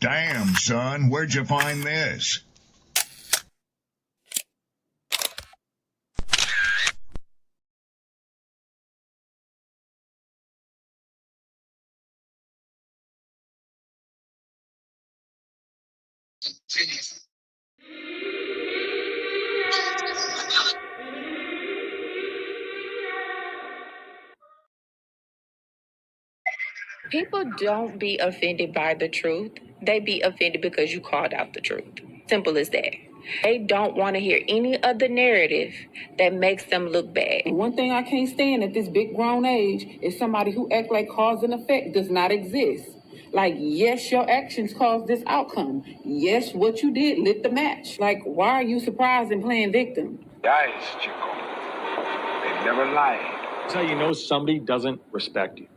Damn, son, where'd you find this? People don't be offended by the truth. They be offended because you called out the truth. Simple as that. They don't want to hear any other narrative that makes them look bad. One thing I can't stand at this big grown age is somebody who act like cause and effect does not exist. Like, yes, your actions caused this outcome. Yes, what you did lit the match. Like, why are you surprised and playing victim? Guys, Chico, they never lie. That's how you know somebody doesn't respect you.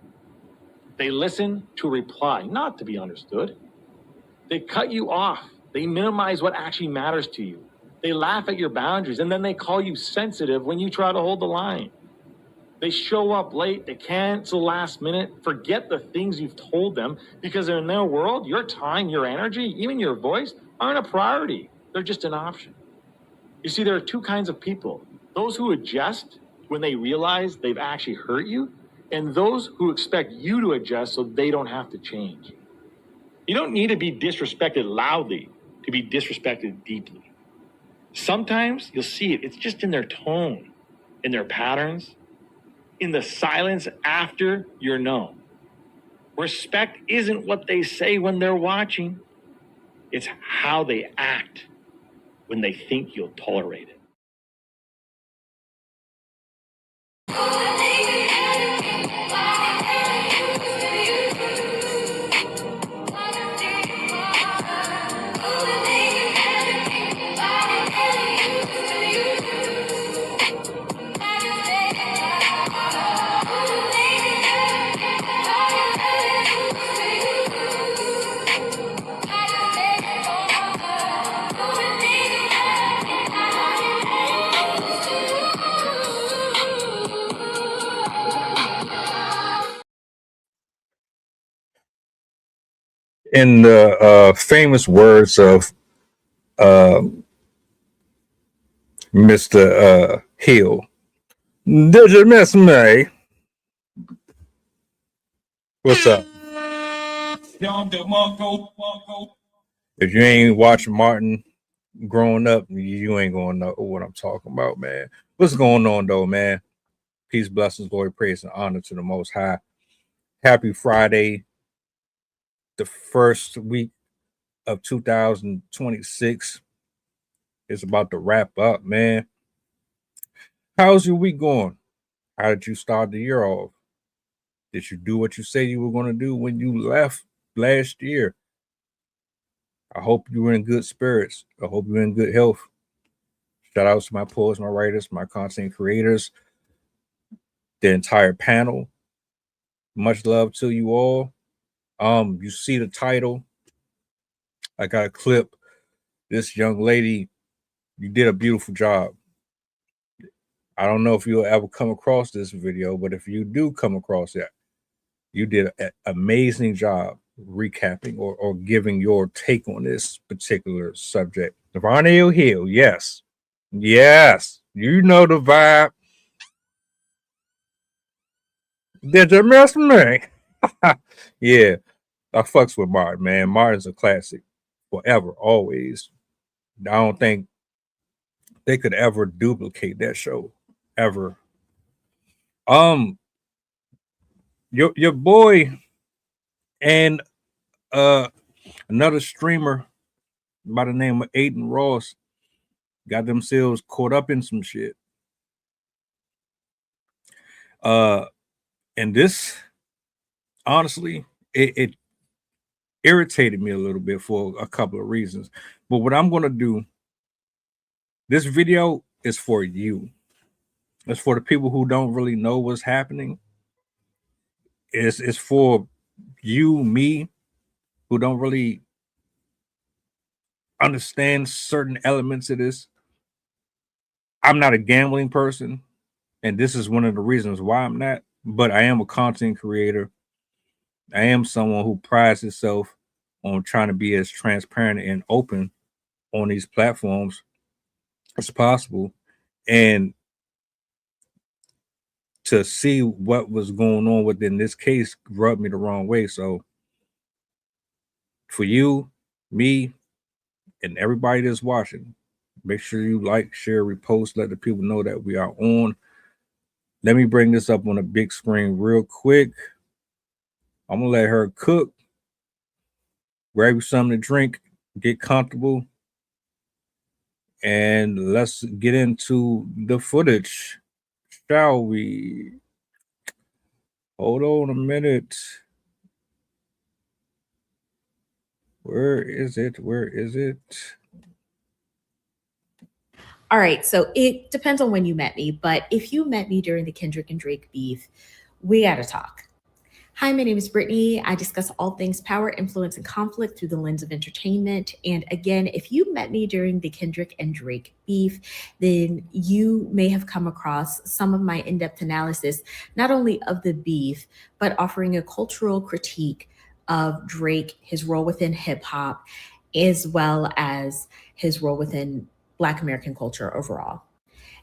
They listen to reply, not to be understood. They cut you off. They minimize what actually matters to you. They laugh at your boundaries, and then they call you sensitive when you try to hold the line. They show up late, they cancel last minute, forget the things you've told them, because in their world, your time, your energy, even your voice aren't a priority. They're just an option. You see, there are two kinds of people. Those who adjust when they realize they've actually hurt you, and those who expect you to adjust so they don't have to change. You don't need to be disrespected loudly to be disrespected deeply. Sometimes you'll see it. It's just in their tone, in their patterns, in the silence after you're known. Respect isn't what they say when they're watching. It's how they act when they think you'll tolerate it. In the famous words of Mr. Hill, did you miss me? What's up? If you ain't watching Martin growing up, you ain't gonna know what I'm talking about, man. What's going on, though, man? Peace, blessings, glory, praise, and honor to the Most High. Happy Friday, the first week of 2026 is about to wrap up, man. How's your week going? How did you start the year off? Did you do what you said you were going to do when you left last year? I hope you were in good spirits. I hope you're in good health. Shout out to my poets, my writers, my content creators, the entire panel. Much love to you all. You see the title. I got a clip. This young lady, you did a beautiful job. I don't know if you'll ever come across this video, but if you do come across it, you did an amazing job recapping or giving your take on this particular subject. Devontae Hill, yes. Yes. You know the vibe. Did you miss me? Yeah. I fucks with Martin, man. Martin's a classic. Forever, always. I don't think they could ever duplicate that show. Ever. Your boy and another streamer by the name of Aiden Ross got themselves caught up in some shit. And this, honestly, it irritated me a little bit for a couple of reasons. But what I'm going to do, this video is for you. It's for the people who don't really know what's happening. It's for you, me, who don't really understand certain elements of this. I'm not a gambling person, and this is one of the reasons why I'm not, but I am a content creator. I am someone who prides himself on trying to be as transparent and open on these platforms as possible, and to see what was going on within this case rubbed me the wrong way. So for you, me, and everybody that's watching, make sure you like, share, repost, let the people know that we are on. Let me bring this up on a big screen real quick. I'm gonna let her cook, grab you something to drink, get comfortable, and let's get into the footage, shall we? Hold on a minute. Where is it? Where is it? All right, so it depends on when you met me, but if you met me during the Kendrick and Drake beef, we gotta talk. Hi, my name is Brittany. I discuss all things power, influence, and conflict through the lens of entertainment. And again, if you met me during the Kendrick and Drake beef, then you may have come across some of my in-depth analysis, not only of the beef, but offering a cultural critique of Drake, his role within hip hop, as well as his role within Black American culture overall.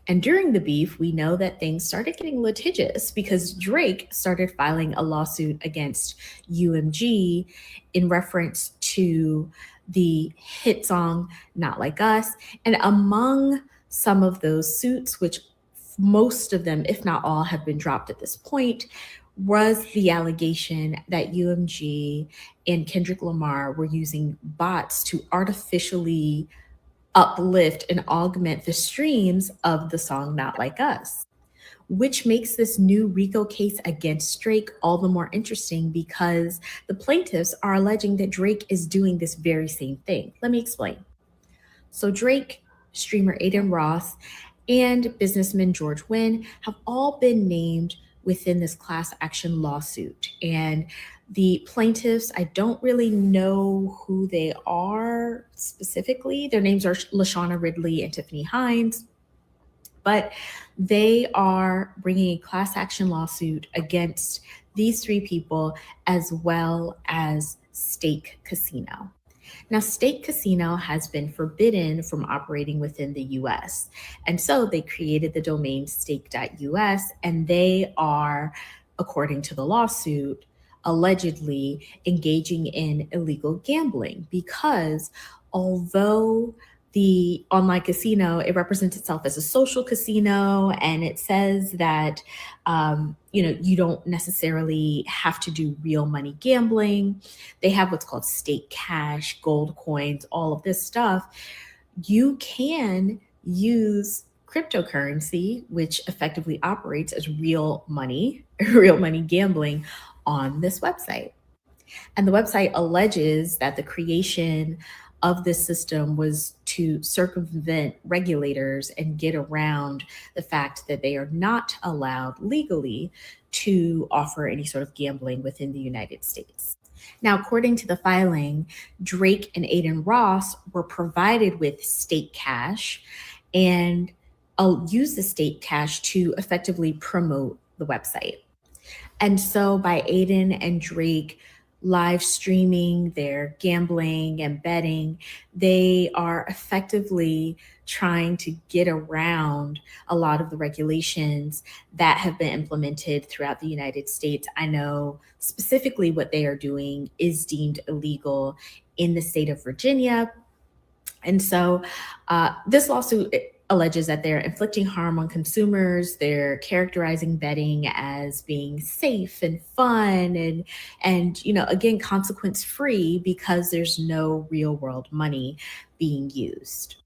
And during the beef, we know that things started getting litigious because Drake started filing a lawsuit against UMG in reference to the hit song Not Like Us. And among some of those suits, which most of them, if not all, have been dropped at this point, was the allegation that UMG and Kendrick Lamar were using bots to artificially uplift and augment the streams of the song Not Like Us, which makes this new Rico case against Drake all the more interesting because the plaintiffs are alleging that Drake is doing this very same thing. Let me explain. So Drake, streamer Aiden Ross, and businessman George Wynn have all been named within this class action lawsuit. And the plaintiffs, I don't really know who they are specifically. Their names are Lashana Ridley and Tiffany Hines, but they are bringing a class action lawsuit against these three people as well as Stake Casino. Now, Stake Casino has been forbidden from operating within the US. And so they created the domain stake.us, and they are, according to the lawsuit, allegedly engaging in illegal gambling because although the online casino, it represents itself as a social casino, and it says that you don't necessarily have to do real money gambling. They have what's called stake cash, gold coins, all of this stuff. You can use cryptocurrency, which effectively operates as real money gambling on this website. And the website alleges that the creation of this system was to circumvent regulators and get around the fact that they are not allowed legally to offer any sort of gambling within the United States. Now, according to the filing, Drake and Aiden Ross were provided with Stake Cash, and I'll use the Stake Cash to effectively promote the website. And so by Aiden and Drake live streaming their gambling and betting, they are effectively trying to get around a lot of the regulations that have been implemented throughout the United States. I know specifically what they are doing is deemed illegal in the state of Virginia. And so this lawsuit alleges that they're inflicting harm on consumers. They're characterizing betting as being safe and fun and again, consequence free because there's no real world money being used,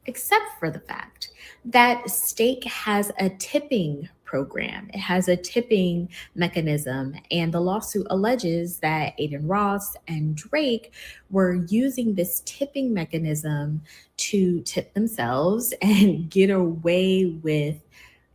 except for the fact that Stake has a tipping program. It has a tipping mechanism, and the lawsuit alleges that Aiden Ross and Drake were using this tipping mechanism to tip themselves and get away with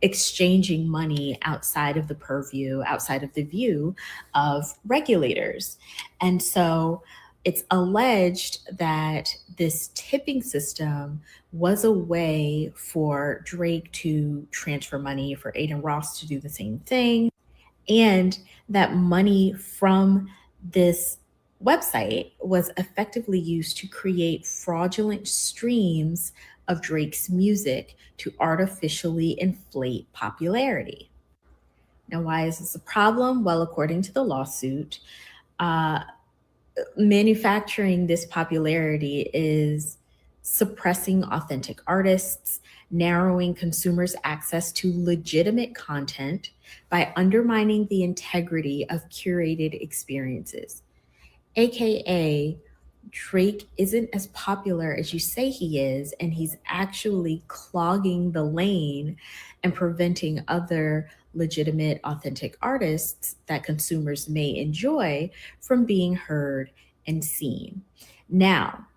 exchanging money outside of the purview, outside of the view of regulators. And so it's alleged that this tipping system was a way for Drake to transfer money, for Aiden Ross to do the same thing, and that money from this website was effectively used to create fraudulent streams of Drake's music to artificially inflate popularity. Now, why is this a problem? Well, according to the lawsuit, uh, manufacturing this popularity is suppressing authentic artists, narrowing consumers' access to legitimate content by undermining the integrity of curated experiences. AKA, Drake isn't as popular as you say he is, and he's actually clogging the lane and preventing other legitimate, authentic artists that consumers may enjoy from being heard and seen. Now,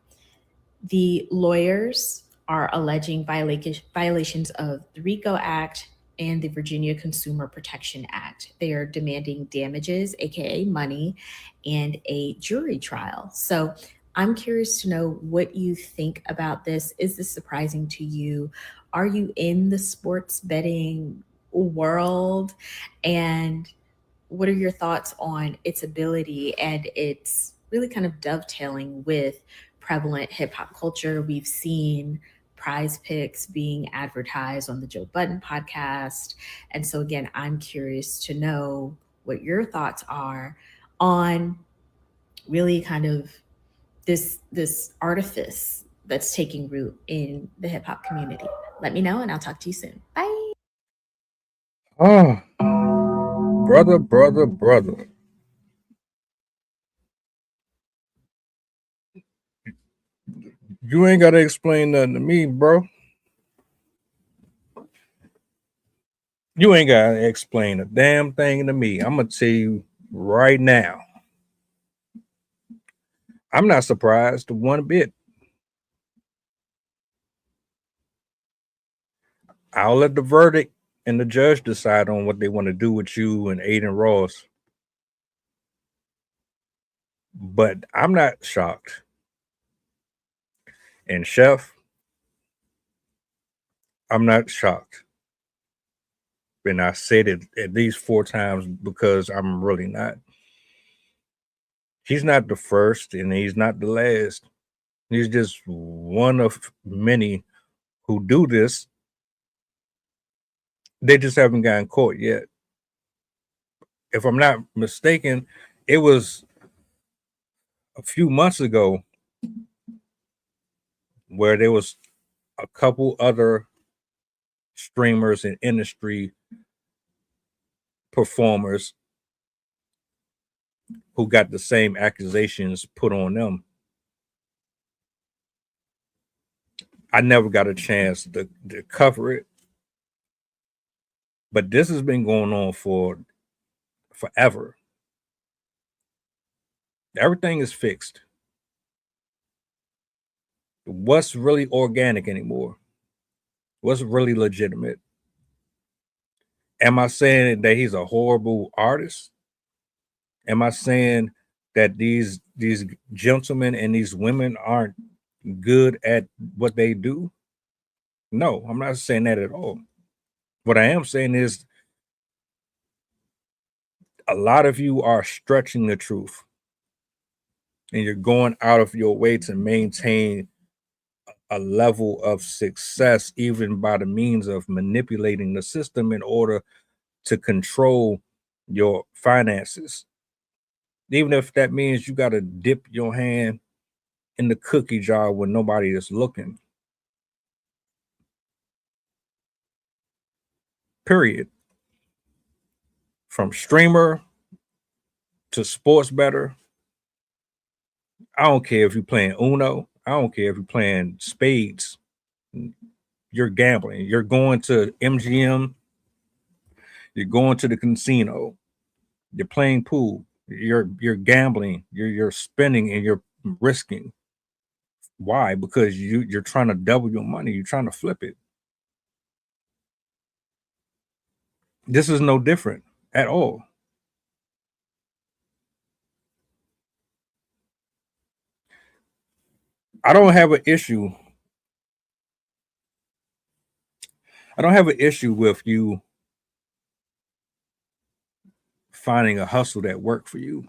the lawyers are alleging violations of the Rico Act and the Virginia Consumer Protection Act. They are demanding damages, aka money, and a jury trial. So I'm curious to know what you think about this. Is this surprising to you? Are you in the sports betting world? And what are your thoughts on its ability and its really kind of dovetailing with prevalent hip hop culture? We've seen prize picks being advertised on the Joe Budden podcast. And so, again, I'm curious to know what your thoughts are on really kind of this artifice that's taking root in the hip hop community. Let me know and I'll talk to you soon. Bye. Oh, brother. You ain't gotta explain nothing to me, bro. You ain't gotta explain a damn thing to me. I'm gonna tell you right now. I'm not surprised one bit. I'll let the verdict and the judge decide on what they want to do with you and Aiden Ross. But I'm not shocked. And Chef, I'm not shocked. And I said it at least 4 times because I'm really not. He's not the first and he's not the last. He's just one of many who do this. They just haven't gotten caught yet. If I'm not mistaken, it was a few months ago where there was a couple other streamers and industry performers who got the same accusations put on them. I never got a chance to cover it, but this has been going on for forever. Everything is fixed. What's really organic anymore? What's really legitimate? Am I saying that he's a horrible artist? Am I saying that these gentlemen and these women aren't good at what they do? No, I'm not saying that at all. What I am saying is a lot of you are stretching the truth and you're going out of your way to maintain a level of success, even by the means of manipulating the system in order to control your finances. Even if that means you got to dip your hand in the cookie jar when nobody is looking. Period. From streamer to sports better. I don't care if you're playing Uno. I don't care if you're playing spades. You're gambling. You're going to MGM. You're going to the casino. You're playing pool. You're gambling. You're spending and you're risking. Why? Because you're trying to double your money. You're trying to flip it. This is no different at all. I don't have an issue. I don't have an issue with you finding a hustle that worked for you.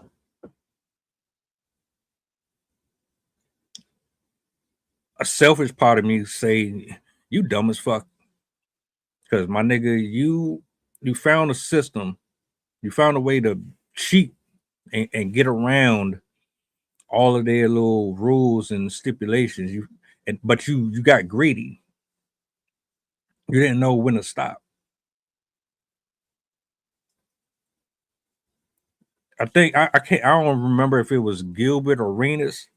selfish part of me say, you dumb as fuck. Because my nigga, you found a system, you found a way to cheat and get around all of their little rules and stipulations. But you got greedy. You didn't know when to stop. I think I don't remember if it was Gilbert or Arenas.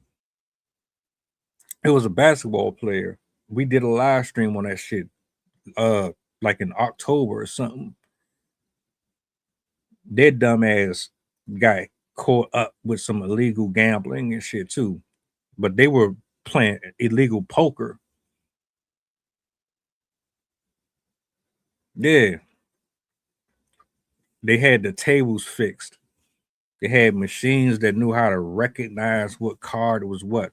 It was a basketball player. We did a live stream on that shit, like in October or something. Their dumbass got caught up with some illegal gambling and shit too. But they were playing illegal poker. Yeah. They had the tables fixed. They had machines that knew how to recognize what card was what.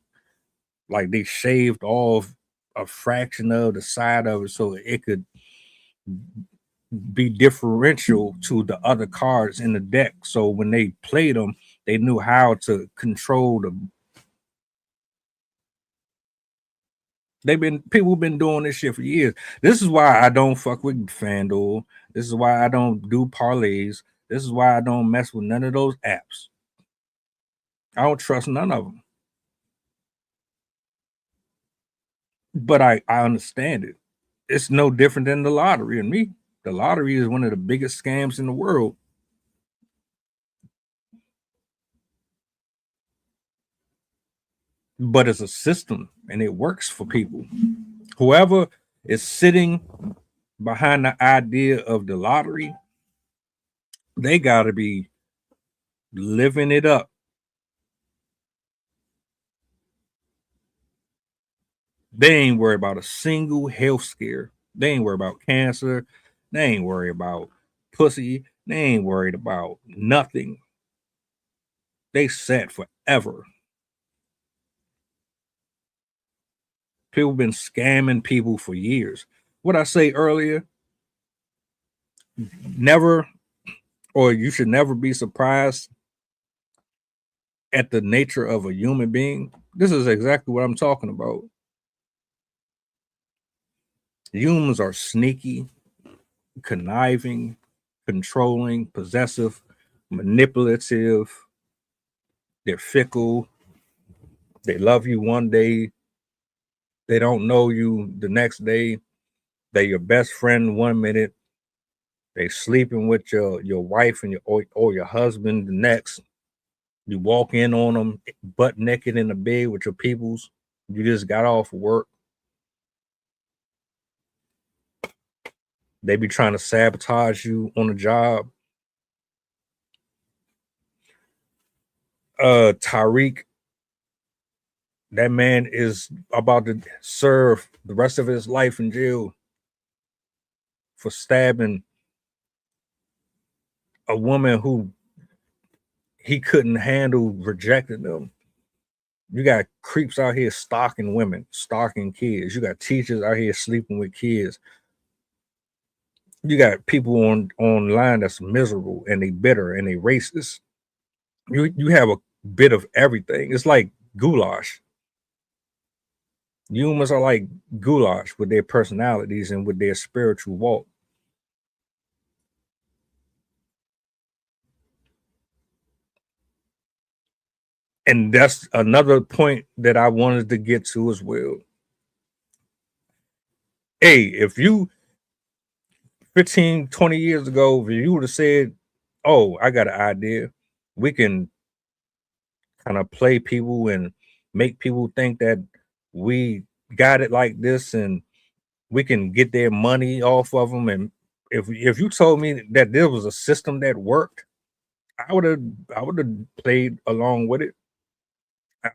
Like they shaved off a fraction of the side of it so it could be differential to the other cards in the deck. So when they played them, they knew how to control them. People been doing this shit for years. This is why I don't fuck with FanDuel. This is why I don't do parlays. This is why I don't mess with none of those apps. I don't trust none of them. But I understand it. It's no different than the lottery and me. The lottery is one of the biggest scams in the world. But it's a system and it works for people. Whoever is sitting behind the idea of the lottery, they got to be living it up. They ain't worried about a single health scare. They ain't worried about cancer. They ain't worried about pussy. They ain't worried about nothing. They set forever. People been scamming people for years. What I say earlier, never, or you should never be surprised at the nature of a human being. This is exactly what I'm talking about. Humans are sneaky, conniving, controlling, possessive, manipulative. They're fickle. They love you one day. They don't know you the next day. They're your best friend 1 minute. They sleeping with your wife and or your husband the next. You walk in on them butt naked in the bed with your peoples. You just got off work. They be trying to sabotage you on the job. Tariq, that man is about to serve the rest of his life in jail for stabbing a woman who he couldn't handle rejecting them. You got creeps out here stalking women, stalking kids. You got teachers out here sleeping with kids. You got people online that's miserable and they bitter and they racist. You have a bit of everything. It's like goulash. Humans are like goulash with their personalities and with their spiritual walk. And that's another point that I wanted to get to as well. Hey, if you 15, 20 years ago, if you would have said, oh, I got an idea, we can kind of play people and make people think that we got it like this and we can get their money off of them. And if you told me that there was a system that worked, I would have played along with it.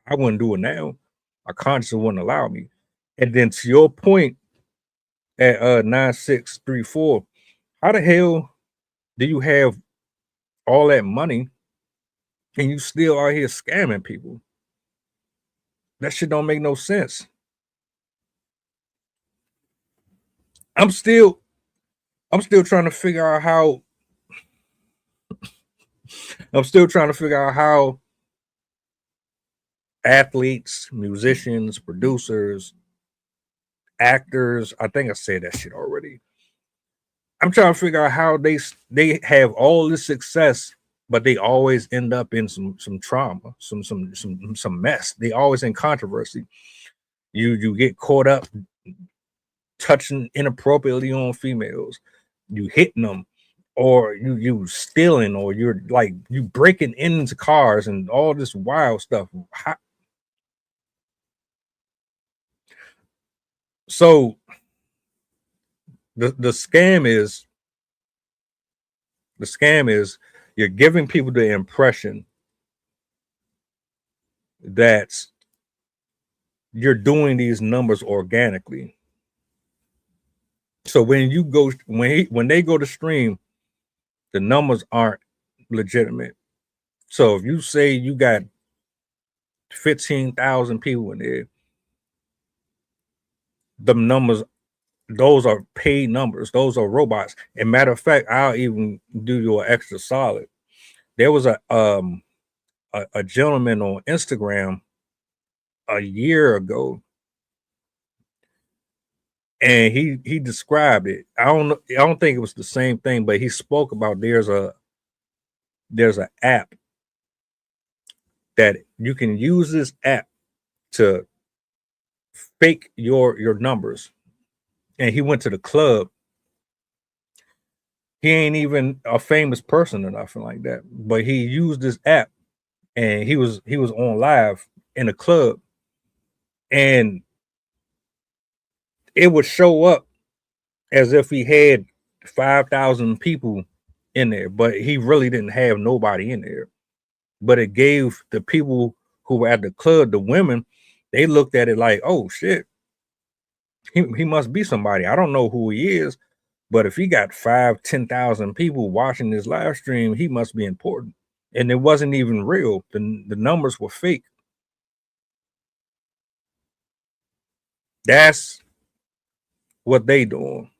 I wouldn't do it now. My conscience wouldn't allow me. And then to your point at 9634, how the hell do you have all that money and you still out here scamming people? That shit don't make no sense. I'm still trying to figure out how athletes, musicians, producers, actors. I think I said that shit already. I'm trying to figure out how they have all this success, but they always end up in some trauma, some mess. They always in controversy. You get caught up touching inappropriately on females, you hitting them, or you stealing, or you're like you breaking into cars and all this wild stuff. So the scam is you're giving people the impression that you're doing these numbers organically. So when you go when they go to stream, the numbers aren't legitimate. So if you say you got 15,000 people in there, the numbers, those are paid numbers. Those are robots. And matter of fact, I'll even do you an extra solid. There was a gentleman on Instagram a year ago, and he described it. I don't think it was the same thing, but he spoke about there's an app that you can use this app to fake your numbers. And he went to the club. He ain't even a famous person or nothing like that, but he used this app, and he was on live in a club, and it would show up as if he had 5,000 people in there, but he really didn't have nobody in there. But it gave the people who were at the club, the women, they looked at it like, oh shit, he must be somebody. I don't know who he is, but if he got 5,000-10,000 people watching this live stream, he must be important. And it wasn't even real. The numbers were fake. That's what they doing.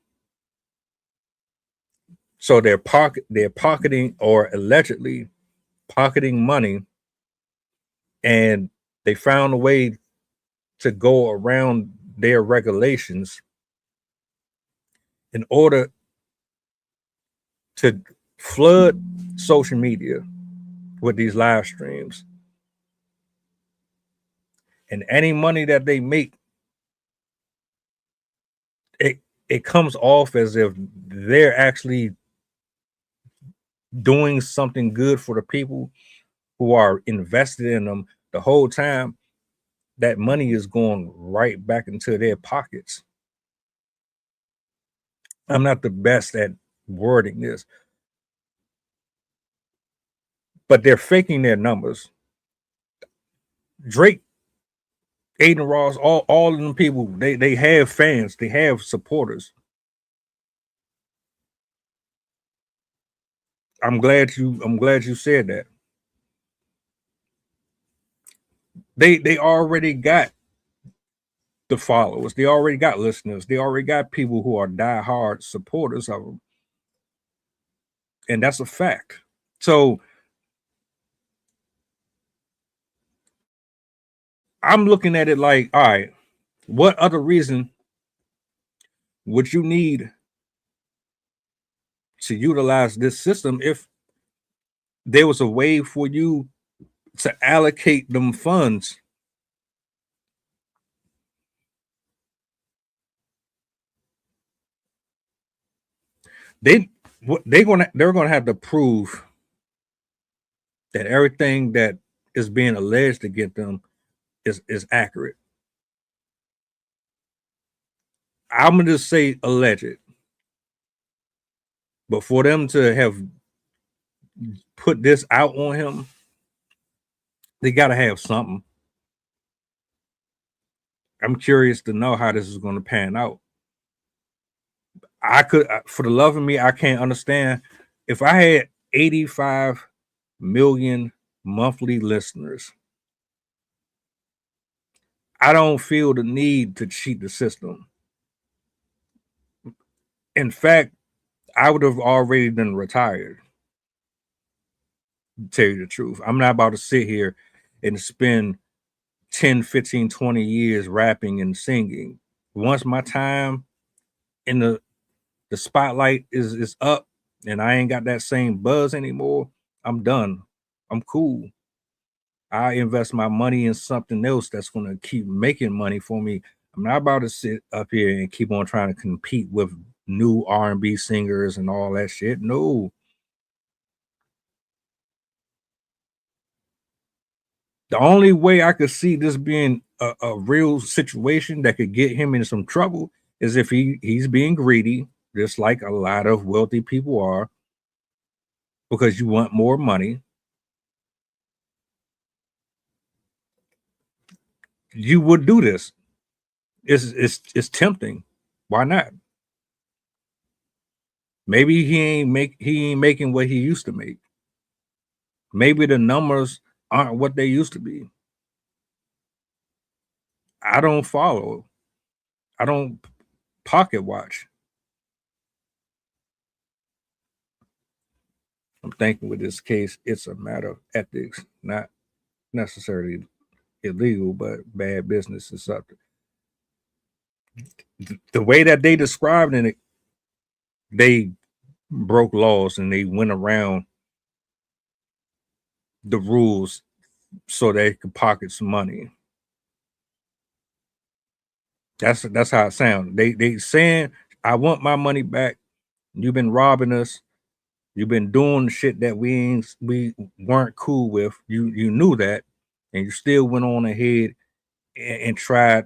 So they're pocketing, or allegedly pocketing money, and they found a way to go around their regulations in order to flood social media with these live streams. And any money that they make, it comes off as if they're actually doing something good for the people who are invested in them. The whole time that money is going right back into their pockets. I'm not the best at wording this, but they're faking their numbers. Drake, Aiden Ross, all of them people, they have fans, they have supporters. I'm glad you said that. They already got the followers, they already got listeners, they already got people who are diehard supporters of them. And that's a fact. So I'm looking at it like, all right, what other reason would you need to utilize this system if there was a way for you to allocate them funds? They're gonna have to prove that everything that is being alleged against them is accurate. I'm gonna just say alleged, but for them to have put this out on him, they gotta have something. I'm curious to know how this is going to pan out. For the love of me, I can't understand. If I had 85 million monthly listeners, I don't feel the need to cheat the system. In fact, I would have already been retired. To tell you the truth, I'm not about to sit here and spend 10, 15, 20 years rapping and singing once my time in the spotlight is up and I ain't got that same buzz anymore, I'm done. I'm cool. I invest my money in something else that's going to keep making money for me. I'm not about to sit up here and keep on trying to compete with new R&B singers and all that shit. No. The only way I could see this being a real situation that could get him in some trouble is if he's being greedy, just like a lot of wealthy people are, because you want more money. You would do this. It's tempting. Why not? Maybe he ain't making what he used to make. Maybe the numbers aren't what they used to be. I don't follow. I don't pocket watch. I'm thinking with this case, it's a matter of ethics, not necessarily illegal, but bad business is something. The way that they described it, they broke laws and they went around the rules so they could pocket some money. That's how it sounds. They saying, I want my money back. You've been robbing us. You've been doing shit that we weren't cool with. You knew that, and you still went on ahead and tried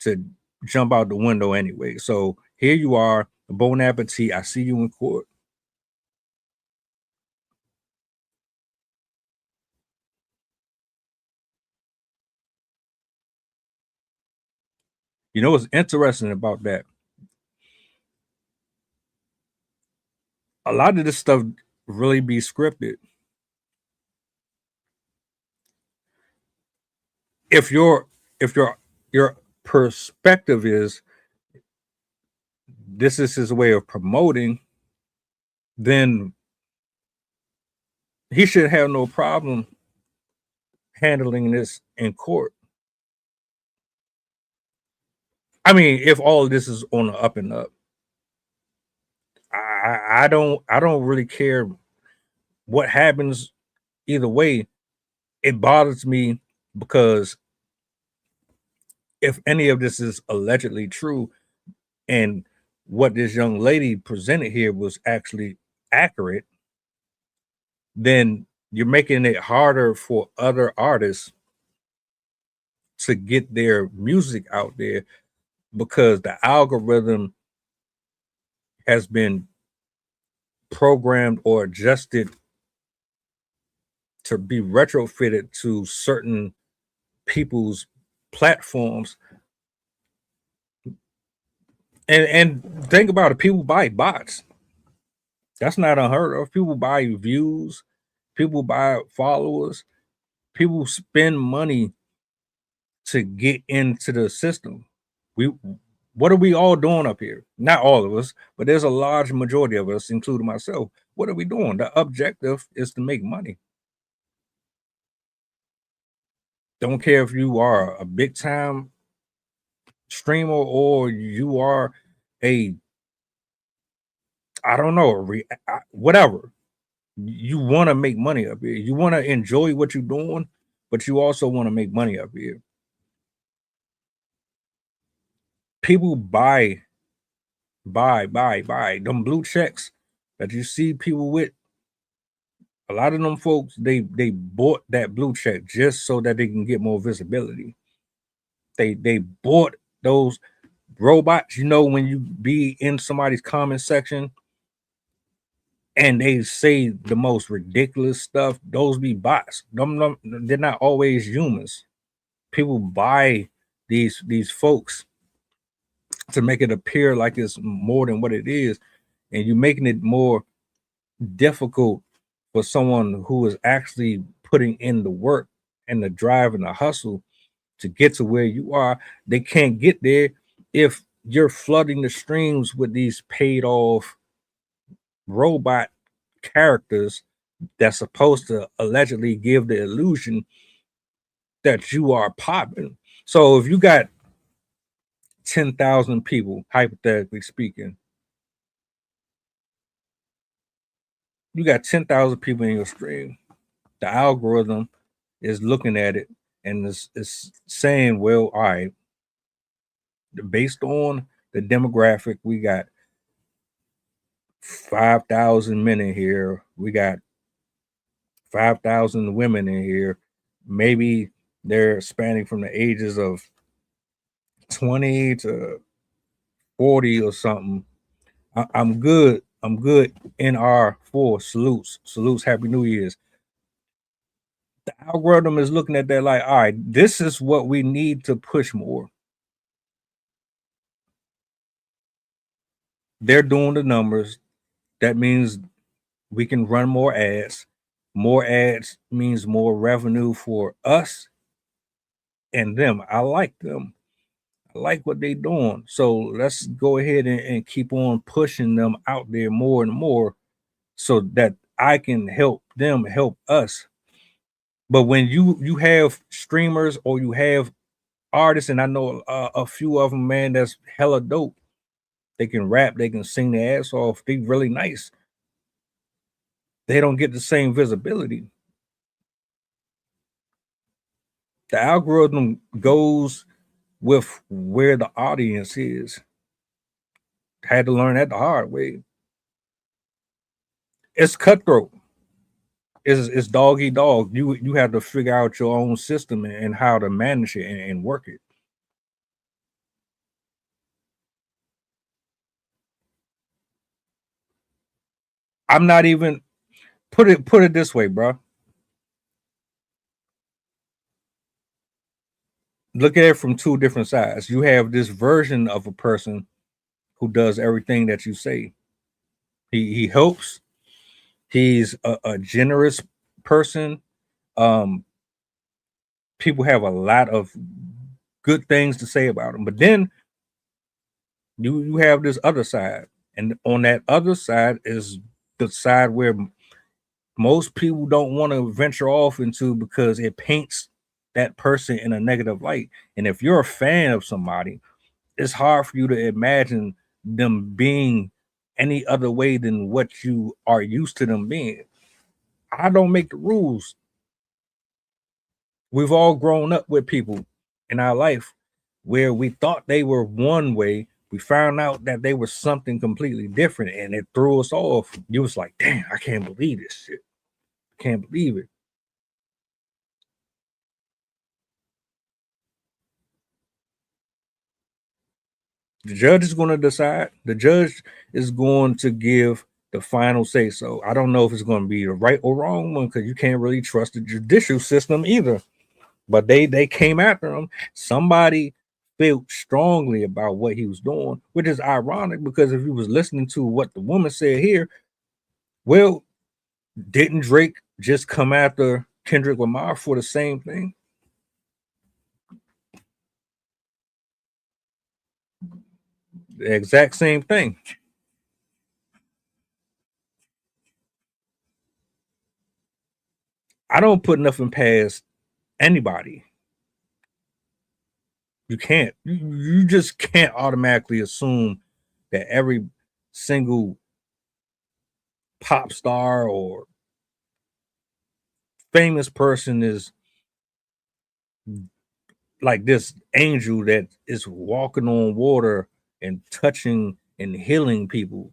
to jump out the window anyway. So here you are, bon appetit. I see you in court. You know what's interesting about that? A lot of this stuff really be scripted. If your perspective is this is his way of promoting, then he should have no problem handling this in court. I mean, if all of this is on the up and up, I don't really care what happens either way. It bothers me because if any of this is allegedly true and what this young lady presented here was actually accurate, then you're making it harder for other artists to get their music out there because the algorithm has been programmed or adjusted to be retrofitted to certain people's platforms. And think about it, people buy bots. That's not unheard of. People buy views, people buy followers, people spend money to get into the system. We what are we all doing up here? Not all of us, but there's a large majority of us, including myself. What are we doing? The objective is to make money. Don't care if you are a big time streamer or you are a I don't know, whatever. You want to make money up here. You want to enjoy what you're doing, but you also want to make money up here. People buy them blue checks that you see people with. A lot of them folks, they bought that blue check just so that they can get more visibility. They bought those robots. You know, when you be in somebody's comment section and they say the most ridiculous stuff, those be bots. They're not always humans. People buy these folks to make it appear like it's more than what it is, and you're making it more difficult for someone who is actually putting in the work and the drive and the hustle to get to where you are. They can't get there if you're flooding the streams with these paid off robot characters that's supposed to allegedly give the illusion that you are popping. So if you got 10,000 people, hypothetically speaking. You got 10,000 people in your stream. The algorithm is looking at it and is saying, well, all right, based on the demographic, we got 5,000 men in here. We got 5,000 women in here. Maybe they're spanning from the ages of 20 to 40 or something. I'm good. I'm good. NR4 salutes. Happy New Year's. The algorithm is looking at that like, all right, this is what we need to push more. They're doing the numbers. That means we can run more ads. More ads means more revenue for us and them. I like them. I like what they're doing. So let's go ahead and keep on pushing them out there more and more so that I can help them help us. But when you have streamers or you have artists, and I know a few of them, man, that's hella dope. They can rap, they can sing their ass off. They really nice. They don't get the same visibility. The algorithm goes with where the audience is. Had to learn that the hard way. It's cutthroat. It's dog eat dog. You have to figure out your own system and how to manage it and work it. I'm not even put it this way, bro. Look at it from two different sides. You have this version of a person who does everything that you say. He helps. He's a generous person. People have a lot of good things to say about him, but then you have this other side, and on that other side is the side where most people don't want to venture off into because it paints that person in a negative light. And if you're a fan of somebody, it's hard for you to imagine them being any other way than what you are used to them being. I don't make the rules. We've all grown up with people in our life where we thought they were one way. We found out that they were something completely different and it threw us off. You was like, damn, I can't believe this shit. I can't believe it. The judge is going to decide. The judge is going to give the final say so. I don't know if it's going to be the right or wrong one because you can't really trust the judicial system either. But they came after him. Somebody felt strongly about what he was doing, which is ironic because if you was listening to what the woman said here, well, didn't Drake just come after Kendrick Lamar for the same thing? The exact same thing. I don't put nothing past anybody. You can't. You just can't automatically assume that every single pop star or famous person is like this angel that is walking on water and touching and healing people.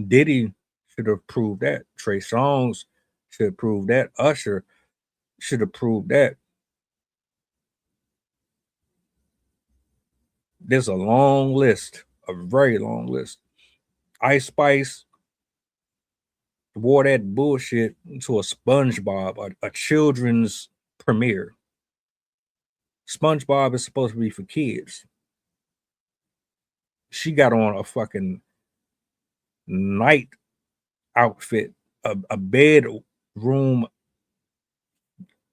Diddy should have proved that. Trey Songz should prove that. Usher should have proved that. There's a long list, a very long list. Ice Spice wore that bullshit into a SpongeBob, a children's premiere. SpongeBob is supposed to be for kids. She got on a fucking night outfit, a bedroom.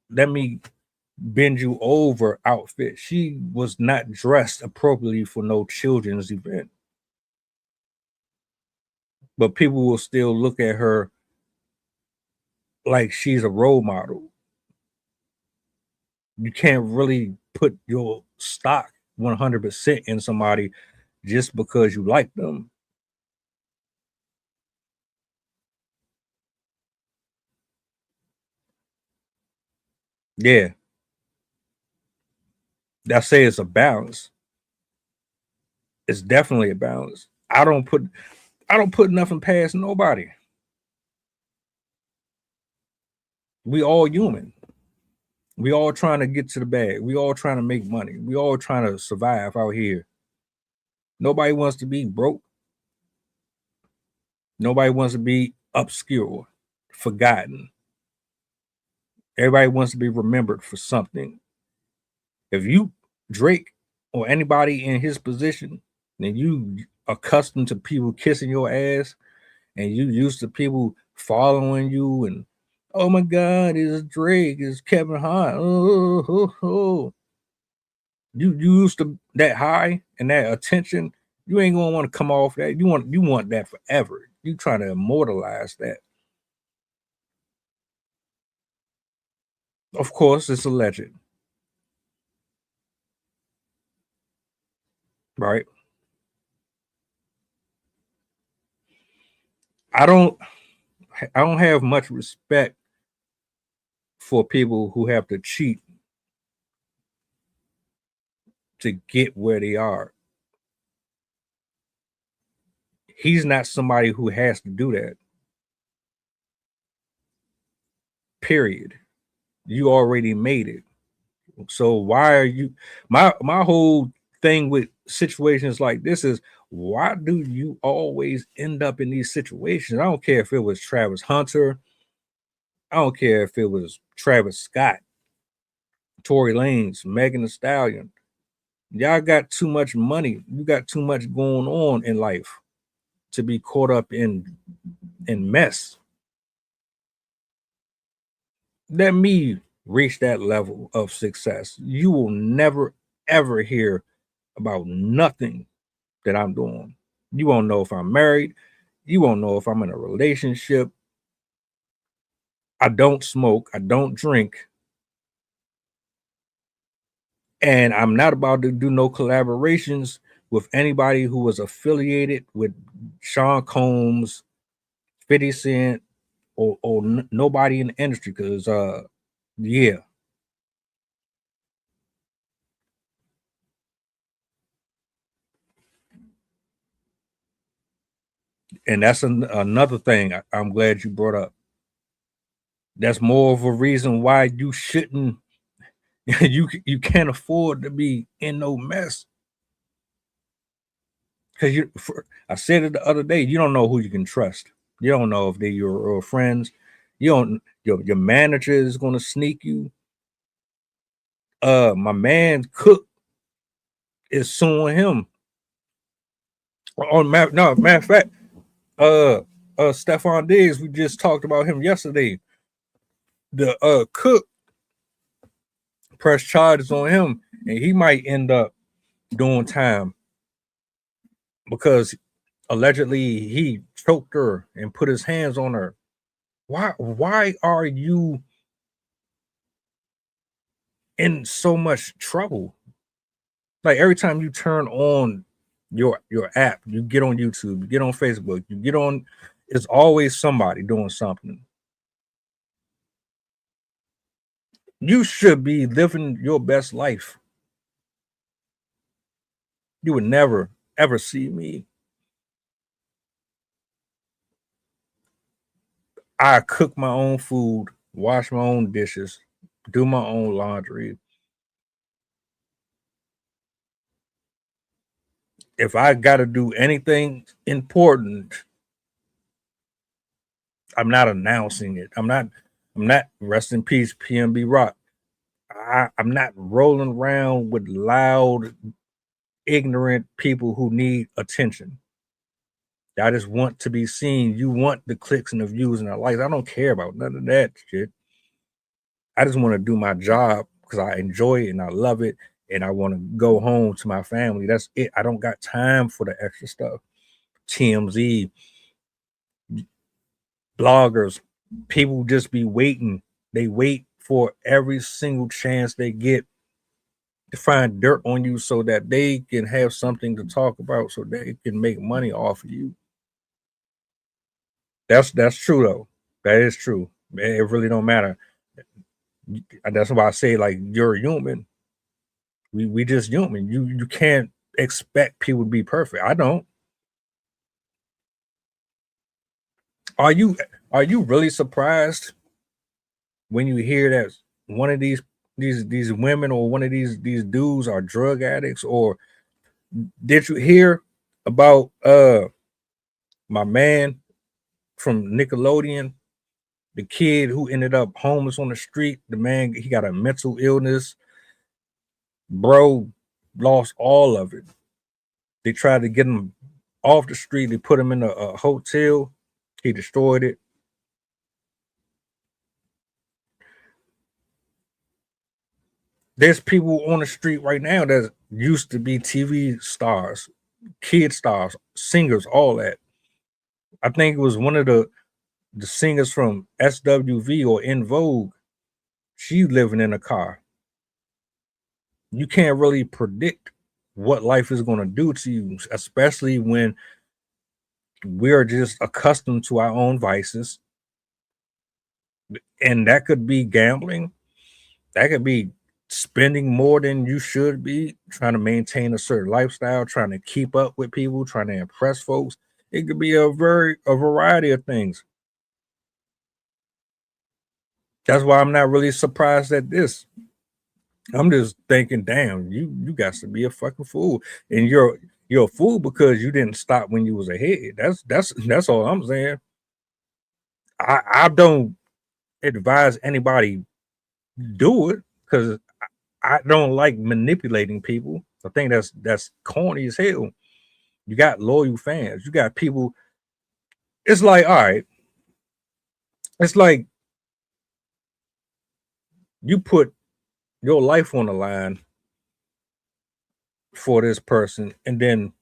Let me bend you over outfit. She was not dressed appropriately for no children's event. But people will still look at her like she's a role model. You can't really put your stock 100% in somebody just because you like them. Yeah, I say it's a balance. It's definitely a balance. I don't put nothing past nobody. We all human. We all trying to get to the bag. We all trying to make money. We all trying to survive out here. Nobody wants to be broke. Nobody wants to be obscure, forgotten. Everybody wants to be remembered for something. If you Drake or anybody in his position, then you accustomed to people kissing your ass, and you used to people following you, and oh my God, it's Drake, it's Kevin Hart. Oh. You used to that high and that attention. You ain't gonna want to come off that. You want that forever. You trying to immortalize that. Of course, it's alleged, right? I don't I don't have much respect for people who have to cheat to get where they are. He's not somebody who has to do that. Period. You already made it. So why are you my whole thing with situations like this is, why do you always end up in these situations? I don't care if it was Travis Hunter, I don't care if it was Travis Scott, Tory Lanez, Megan Thee Stallion. Y'all got too much money. You got too much going on in life to be caught up in mess. Let me reach that level of success. You will never ever hear about nothing that I'm doing. You won't know if I'm married. You won't know if I'm in a relationship. I don't smoke. I don't drink. And I'm not about to do no collaborations with anybody who was affiliated with Sean Combs, 50 Cent, or nobody in the industry. Because, yeah. And that's another thing I'm glad you brought up. That's more of a reason why you shouldn't you can't afford to be in no mess. Because I said it the other day, you don't know who you can trust. You don't know if they're your friends. You don't your manager is gonna sneak you. My man Cook is suing him. Matter of fact, Stephon Diggs, we just talked about him yesterday. The Cook pressed charges on him, and he might end up doing time because allegedly he choked her and put his hands on her. Why are you in so much trouble? Like every time you turn on your app, you get on YouTube, you get on Facebook, you get on, it's always somebody doing something. You should be living your best life. You would never ever see me. I cook my own food, wash my own dishes, do my own laundry. If I got to do anything important, I'm not announcing it. I'm not rest in peace, PMB Rock. I'm not rolling around with loud, ignorant people who need attention. I just want to be seen. You want the clicks and the views and the likes. I don't care about none of that shit. I just want to do my job because I enjoy it and I love it. And I want to go home to my family. That's it. I don't got time for the extra stuff. TMZ, bloggers, people just be waiting. They wait for every single chance they get to find dirt on you so that they can have something to talk about, so they can make money off of you. That's true though. That is true. It really don't matter. That's why I say, like, you're a human. We just human. You can't expect people to be perfect. I don't. Are you really surprised when you hear that one of these women or one of these dudes are drug addicts? Or did you hear about my man from Nickelodeon, the kid who ended up homeless on the street? The man, he got a mental illness, bro, lost all of it. They tried to get him off the street. They put him in a hotel. He destroyed it. There's people on the street right now that used to be TV stars, kid stars, singers, all that. I think it was one of the singers from SWV or In Vogue. She living in a car. You can't really predict what life is going to do to you, especially when we're just accustomed to our own vices. And that could be gambling. That could be spending more than you should be, trying to maintain a certain lifestyle, trying to keep up with people, trying to impress folks. It could be a variety of things. That's why I'm not really surprised at this. I'm just thinking, damn, you got to be a fucking fool, and you're a fool because you didn't stop when you was ahead. That's all I'm saying. I don't advise anybody do it because I don't like manipulating people. I think that's corny as hell. You got loyal fans. You got people. It's like, all right. It's like you put your life on the line for this person, and then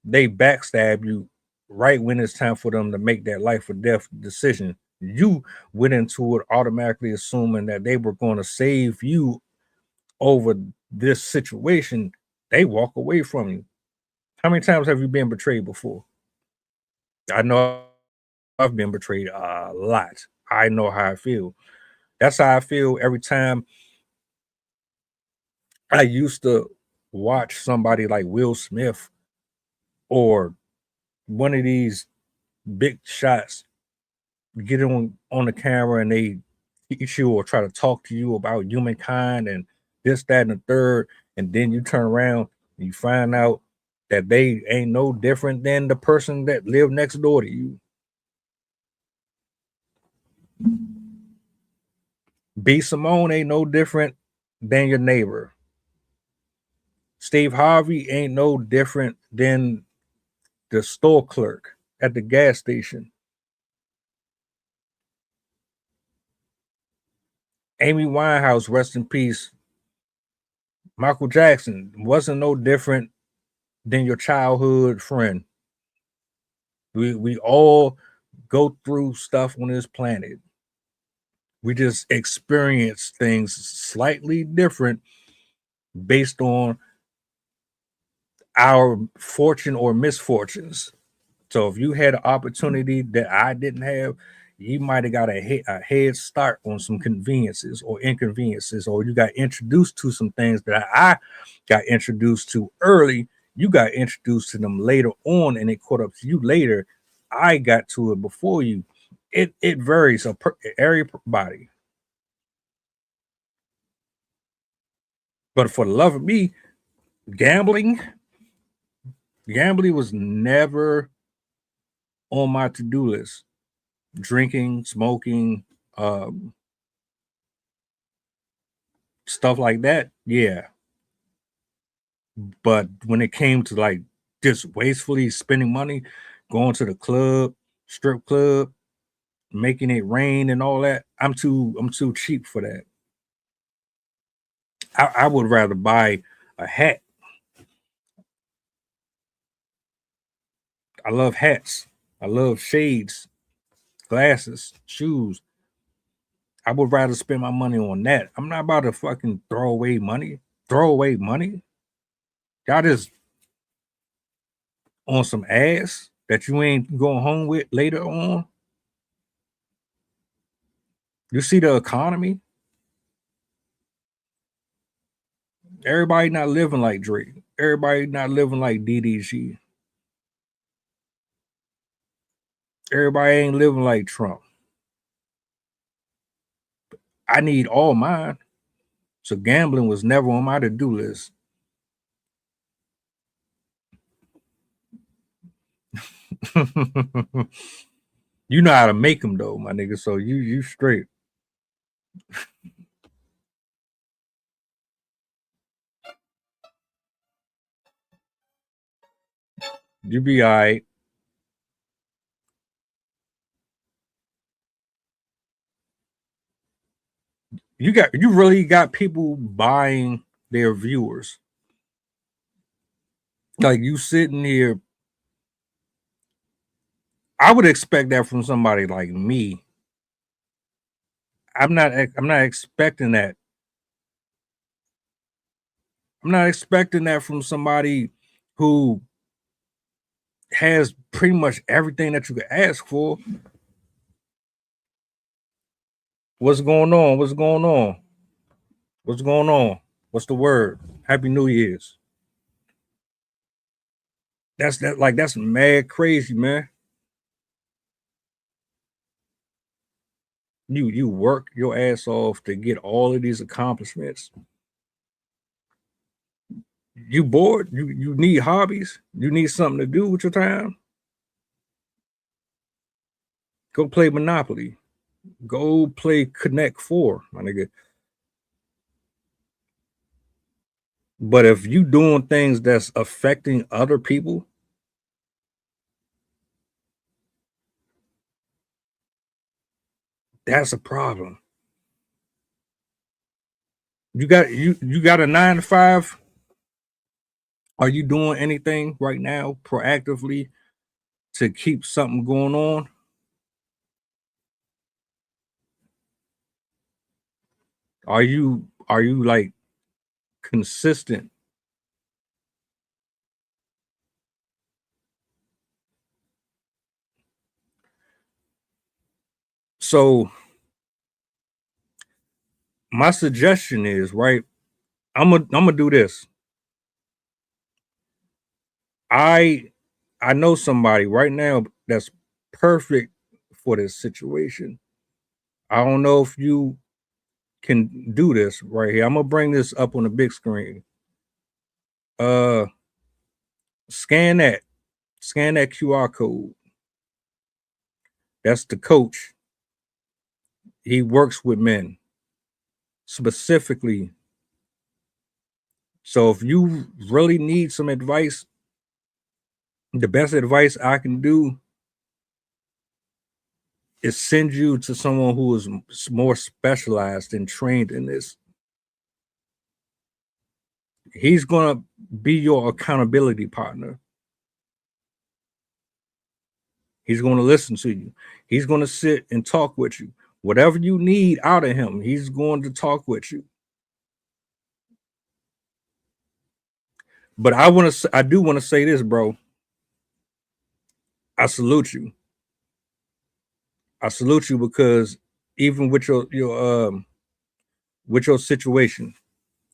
they backstab you right when it's time for them to make that life or death decision. You went into it automatically assuming that they were going to save you over this situation. They walk away from you. How many times have you been betrayed before? I know I've been betrayed a lot. I know how I feel. That's how I feel every time I used to watch somebody like Will Smith or one of these big shots get on the camera and they teach you or try to talk to you about humankind and this, that, and the third, and then you turn around and you find out that they ain't no different than the person that lived next door to you. B. Simone ain't no different than your neighbor. Steve Harvey ain't no different than the store clerk at the gas station. Amy Winehouse, rest in peace. Michael Jackson wasn't no different than your childhood friend. We all go through stuff on this planet. We just experience things slightly different based on our fortune or misfortunes. So if you had an opportunity that I didn't have, you might have got a head start on some conveniences or inconveniences, or you got introduced to some things that I got introduced to early. You got introduced to them later on, and it caught up to you later. I got to it before you. It varies everybody. But for the love of me, gambling was never on my to-do list. Drinking, smoking, stuff like that, yeah. But when it came to like just wastefully spending money, going to the club, strip club, making it rain and all that, I'm too cheap for that. I would rather buy a hat. I love hats. I love shades, glasses, shoes. I would rather spend my money on that. I'm not about to fucking throw away money. throw away money. Y'all just on some ass that you ain't going home with later on. You see the economy. Everybody not living like Drake. Everybody not living like DDG. Everybody ain't living like Trump. I need all mine. So gambling was never on my to-do list. You know how to make them though, my nigga. So you straight. You be all right. You really got people buying their viewers. Like you sitting here. I would expect that from somebody like me. I'm not expecting that. I'm not expecting that from somebody who has pretty much everything that you could ask for. What's going on? What's going on? What's going on? What's the word? Happy New Year's. That's mad crazy, man. You work your ass off to get all of these accomplishments. You bored? You need hobbies? You need something to do with your time? Go play Monopoly. Go play Connect 4, my nigga. But if you doing things that's affecting other people, that's a problem. You got a 9 to 5. Are you doing anything right now proactively to keep something going on? Are you like consistent? So my suggestion is, right, I'm gonna do this. I know somebody right now that's perfect for this situation. I don't know if you can do this right here. I'm gonna bring this up on the big screen. Uh scan that QR code. That's the coach. He works with men specifically. So if you really need some advice, the best advice I can do is send you to someone who is more specialized and trained in this. He's going to be your accountability partner. He's going to listen to you. He's going to sit and talk with you. Whatever you need out of him, he's going to talk with you. But I do want to say this, bro. I salute you. I salute you because even with your situation,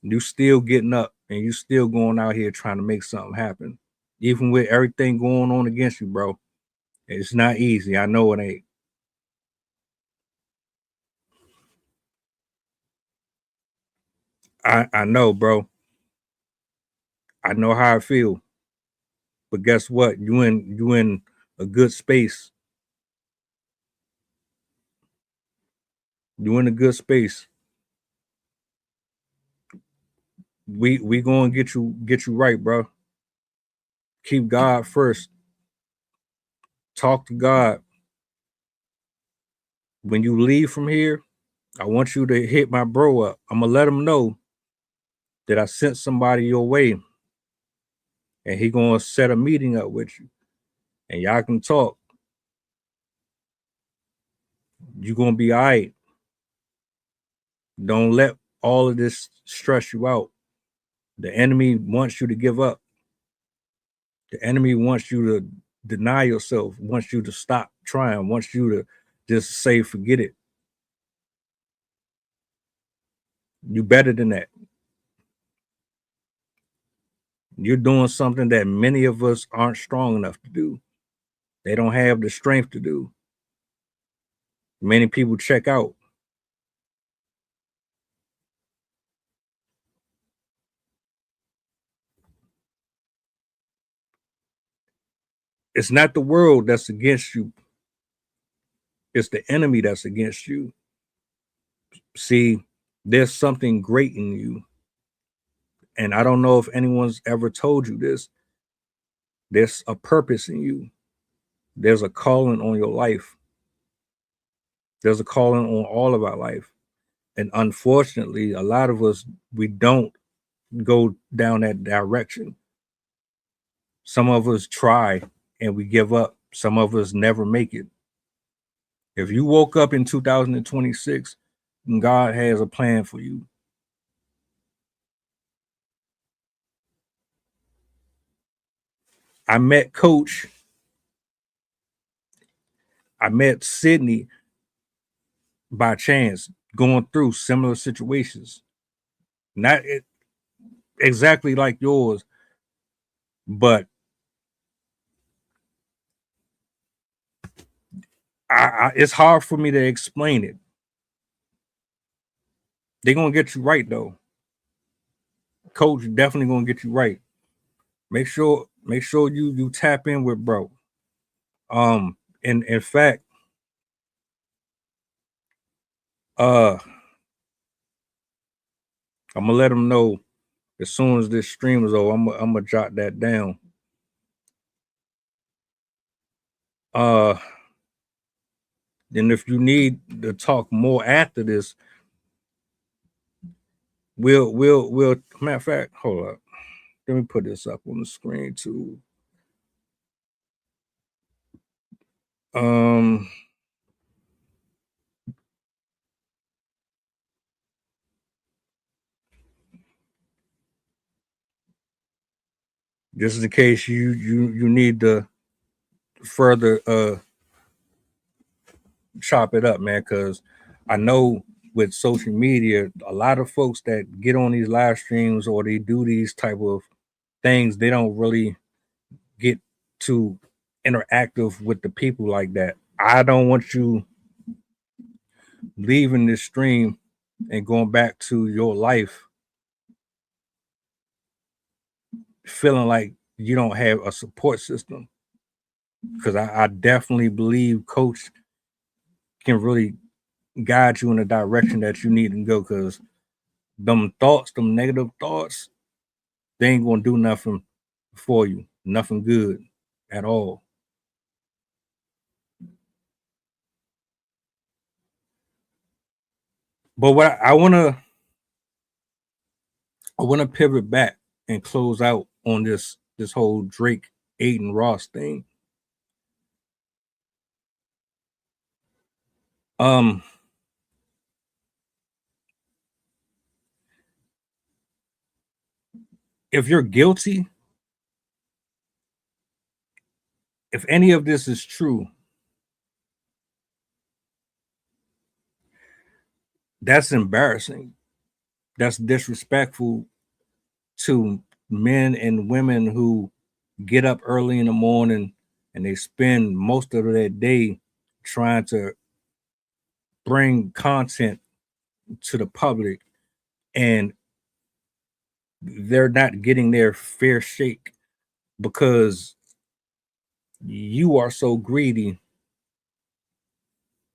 you still getting up and you still going out here trying to make something happen. Even with everything going on against you, bro. It's not easy. I know it ain't. I know, bro. I know how I feel. But guess what? You in a good space. You in a good space. We gonna get you right, bro. Keep God first. Talk to God. When you leave from here, I want you to hit my bro up. I'm gonna let him know that I sent somebody your way, and he gonna set a meeting up with you, and y'all can talk. You gonna be all right. Don't let all of this stress you out. The enemy wants you to give up. The enemy wants you to deny yourself, wants you to stop trying, wants you to just say, forget it. You better than that. You're doing something that many of us aren't strong enough to do. They don't have the strength to do. Many people check out. It's not the world that's against you. It's the enemy that's against you. See, there's something great in you. And I don't know if anyone's ever told you this. There's a purpose in you. There's a calling on your life. There's a calling on all of our life. And unfortunately, a lot of us, we don't go down that direction. Some of us try and we give up. Some of us never make it. If you woke up in 2026, God has a plan for you. I met Coach. I met Sydney by chance, going through similar situations. Not exactly like yours, but it's hard for me to explain it. They're gonna get you right though. Coach definitely gonna get you right. Make sure you tap in with bro. In fact, I'm gonna let them know as soon as this stream is over. I'm gonna jot that down. Then if you need to talk more after this, we'll matter of fact, hold up. Let me put this up on the screen too. Just in case you need to further chop it up, man, because I know with social media, a lot of folks that get on these live streams or they do these type of things, they don't really get to interactive with the people like that. I don't want you leaving this stream and going back to your life feeling like you don't have a support system, because I definitely believe Coach can really guide you in the direction that you need to go, because them negative thoughts, they ain't gonna do nothing for you, nothing good at all. But what I wanna pivot back and close out on this whole Drake Aiden Ross thing. If you're guilty, if any of this is true, that's embarrassing. That's disrespectful to men and women who get up early in the morning and they spend most of their day trying to bring content to the public, and they're not getting their fair shake because you are so greedy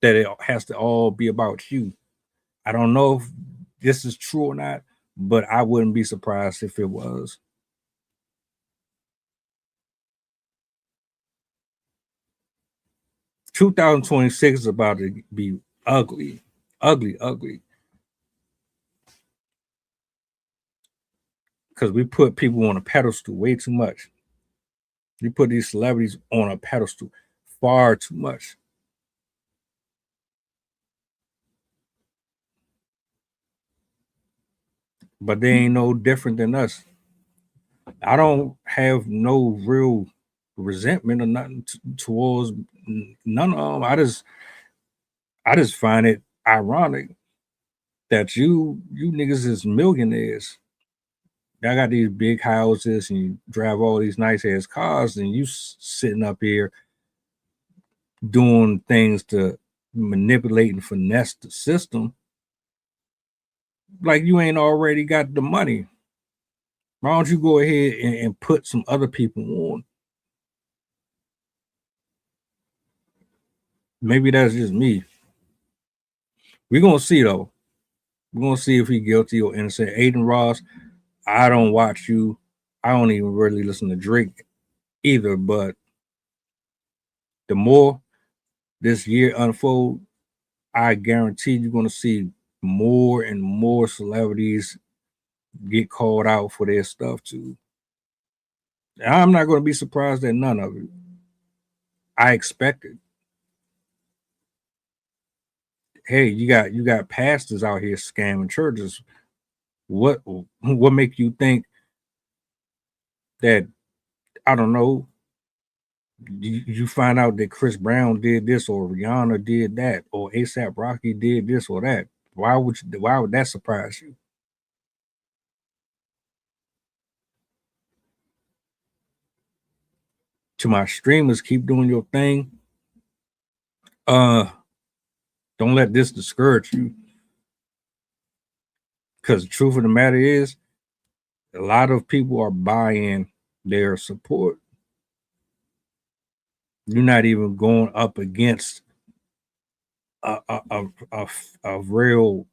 that it has to all be about you. I don't know if this is true or not, but I wouldn't be surprised if it was. "2026 is about to be ugly, ugly, ugly." Because we put people on a pedestal way too much. We put these celebrities on a pedestal far too much. But they ain't no different than us. I don't have no real resentment or nothing towards none of them. I just find it ironic that you niggas is millionaires. Y'all got these big houses and you drive all these nice ass cars, and you sitting up here doing things to manipulate and finesse the system. Like you ain't already got the money. Why don't you go ahead and put some other people on? Maybe that's just me. We're gonna see though. We're gonna see if he's guilty or innocent. Aiden Ross, I don't watch you. I don't even really listen to Drake either. But the more this year unfold, I guarantee you're gonna see more and more celebrities get called out for their stuff too. I'm not gonna be surprised at none of it. I expect it. Hey, you got pastors out here scamming churches. What make you think that, I don't know, you find out that Chris Brown did this or Rihanna did that or ASAP Rocky did this or that? Why would that surprise you? To my streamers, keep doing your thing. Don't let this discourage you. Because the truth of the matter is, a lot of people are buying their support. You're not even going up against a real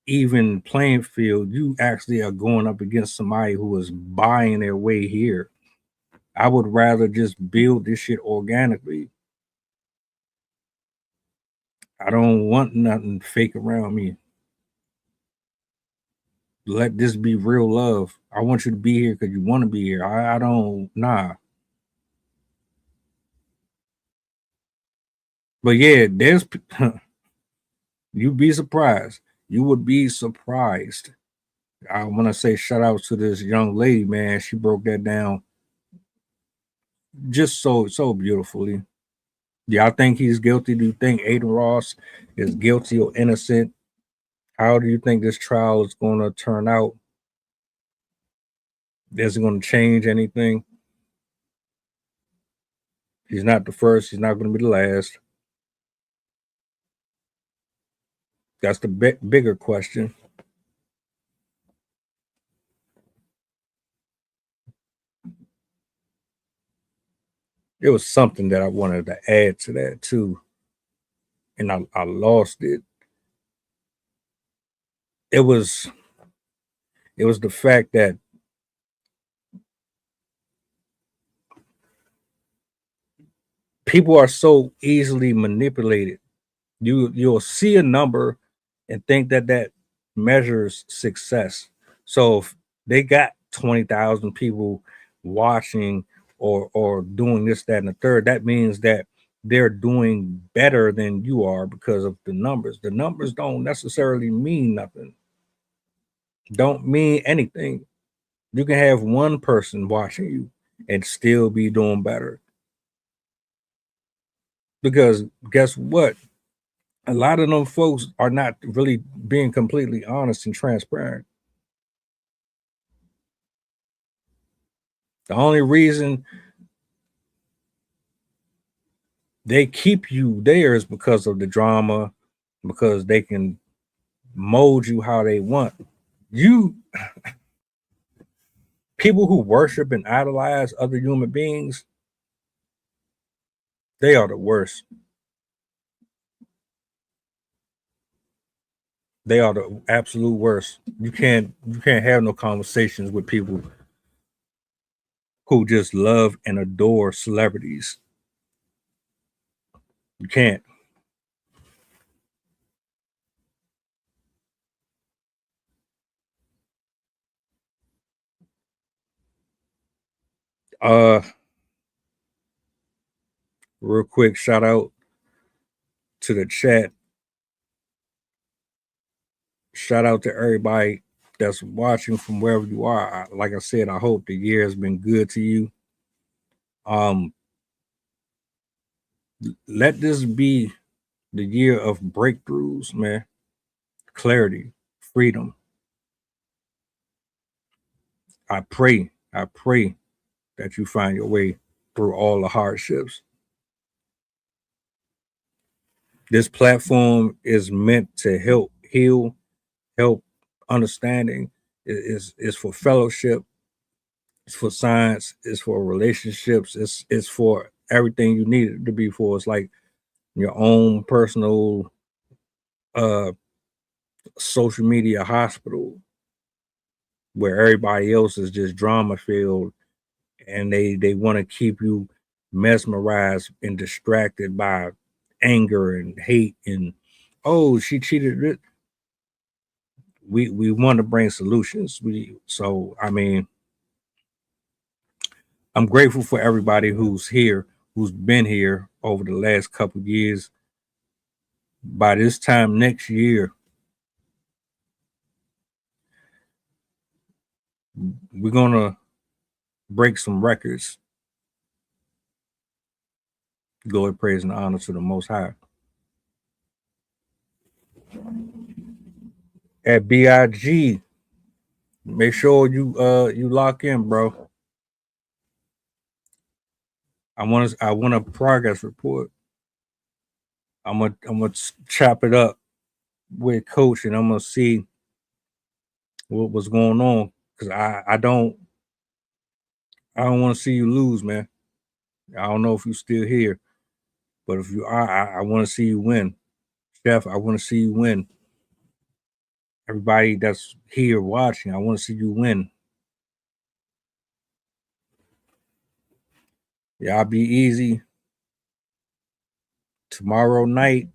even playing field. You actually are going up against somebody who is buying their way here. I would rather just build this shit organically. I don't want nothing fake around me. Let this be real love. I want you to be here because you want to be here. I don't, nah. But yeah, there's, you'd be surprised. You would be surprised. I want to say shout out to this young lady, man. She broke that down just so beautifully. Y'all think he's guilty? Do you think Aiden Ross is guilty or innocent? How do you think this trial is going to turn out? Is it going to change anything? He's not the first. He's not going to be the last. That's the bigger question. It was something that I wanted to add to that too, and I lost it. It was the fact that people are so easily manipulated. You'll see a number and think that that measures success. So if they got 20,000 people watching or doing this, that, and the third, that means that they're doing better than you are because of the numbers. The numbers don't necessarily mean nothing. Don't mean anything. You can have one person watching you and still be doing better. Because guess what? A lot of them folks are not really being completely honest and transparent. The only reason they keep you there is because of the drama, because they can mold you how they want. You people who worship and idolize other human beings, they are the worst. They are the absolute worst. You can't have no conversations with people who just love and adore celebrities. You can't. Uh Real quick, shout out to the chat. Shout out to everybody that's watching from wherever you are, like I said, I hope the year has been good to you. Let this be the year of breakthroughs, man. Clarity, freedom. I pray that you find your way through all the hardships. This platform is meant to help heal, help understanding. Is for fellowship. It's for science. It's for relationships. It's for everything you need it to be for. It's like your own personal uh social media hospital where everybody else is just drama filled and they want to keep you mesmerized and distracted by anger and hate and oh she cheated. We want to bring solutions. So I mean I'm grateful for everybody who's here, who's been here over the last couple of years. By this time next year, we're gonna break some records. Glory, praise, and honor to the Most High. At BIG, make sure you lock in, bro. I want a progress report. I'm gonna chop it up with Coach, and I'm gonna see what's going on because I don't want to see you lose, man. I don't know if you're still here, but if you are, I want to see you win. Steph, I want to see you win. Everybody that's here watching, I want to see you win. Y'all be easy. Tomorrow night,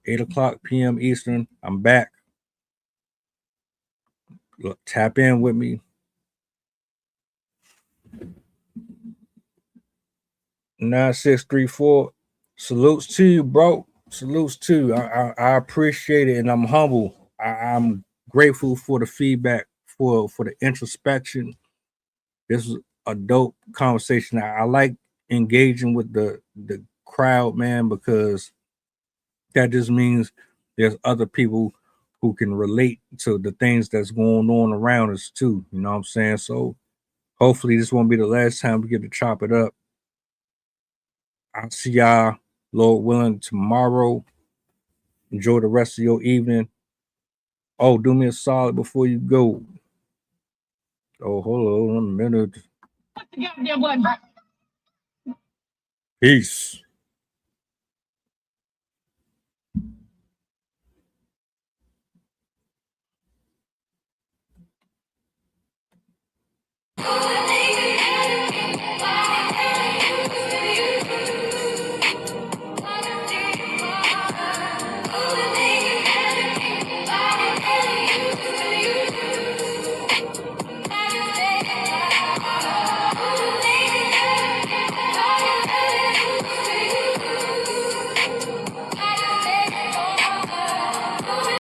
8:00 p.m. Eastern, I'm back. Look, tap in with me. 9634. Salutes to you, bro. Salutes to you. I appreciate it, and I'm humble. I'm grateful for the feedback, for the introspection. This is a dope conversation. I like engaging with the crowd, man, because that just means there's other people who can relate to the things that's going on around us too. You know what I'm saying? So hopefully this won't be the last time we get to chop it up. I'll see y'all, Lord willing, tomorrow. Enjoy the rest of your evening. Oh, do me a solid before you go. Oh, hold on a minute. Peace.